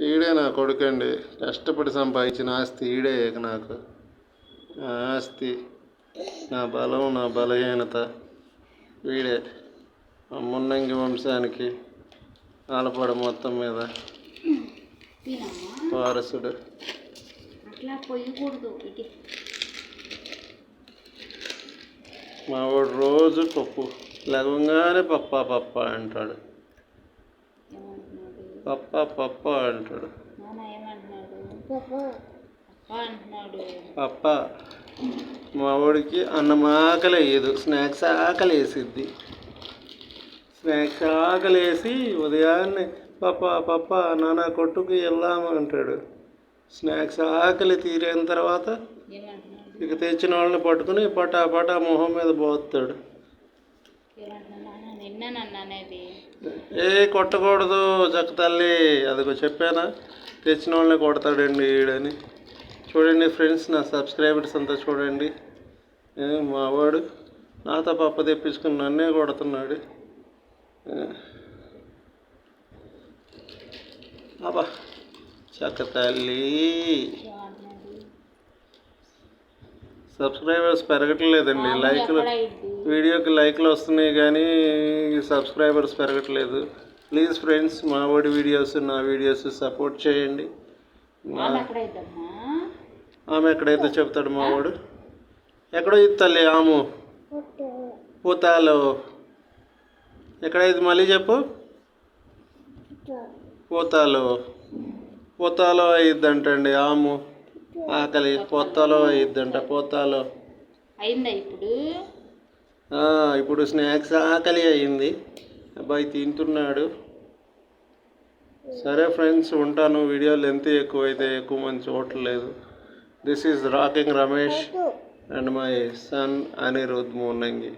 ఈడే నా కొడుకండి, కష్టపడి సంపాదించిన ఆస్తి ఈడే. నాకు నా ఆస్తి, నా బలం, నా బలహీనత వీడే. మా మున్నంగి వంశానికి ఆలపడ మొత్తం మీద వారసుడు. అట్లా పోయకూడదు. మా వాడు రోజు పప్పు లేవగానే పప్ప పప్ప అంటాడు. పప్ప పప్ప అంటాడు. పప్ప. మా వాడికి అన్నం ఆకలి వేయదు, స్నాక్స్ ఆకలి వేసిద్ది. స్నాక్స్ ఆకలి వేసి ఉదయాన్నే పప్ప పప్ప నాన్న కొట్టుకు వెళ్దాము అంటాడు. స్నాక్స్ ఆకలి తీరిన తర్వాత ఇక తెచ్చిన వాళ్ళని పట్టుకుని పటా పటా మొహం మీద పోతాడు. ఏ కొట్టకూడదు చక్క తల్లి, అదిగో చెప్పానా, తెచ్చిన వాళ్ళని కొడతాడండి ఈడని. చూడండి ఫ్రెండ్స్, నా సబ్స్క్రైబర్స్ అంతా చూడండి. మావాడు నాతో పప్ప తెప్పించుకుని నన్నే కొడుతున్నాడు. అబ్బా చక్క తల్లి. సబ్స్క్రైబర్స్ పెరగట్లేదండి. లైక్లు, వీడియోకి లైక్లు వస్తున్నాయి కానీ సబ్స్క్రైబర్స్ పెరగట్లేదు. ప్లీజ్ ఫ్రెండ్స్, మా వాడి వీడియోస్, నా వీడియోస్ సపోర్ట్ చేయండి. ఆమె ఎక్కడైతే చెప్తాడు మా వాడు. ఎక్కడో ఇత్తలే ఆము పూతాలో ఎక్కడైతే మళ్ళీ చెప్పు. పూతాలో, పూతాలో అయిద్దంటండి ఆము. ఆకలి పొత్తాలో అయిద్దంట. పొత్తాలో అయిందా ఇప్పుడు? ఇప్పుడు స్నాక్స్ ఆకలి అయింది. అబ్బాయి తింటున్నాడు. సరే ఫ్రెండ్స్, ఉంటాను. వీడియో లెంత్ ఎక్కువైతే ఎక్కువ మంది చూడట్లేదు. This is rocking Ramesh and my son Anirudh Munnangi.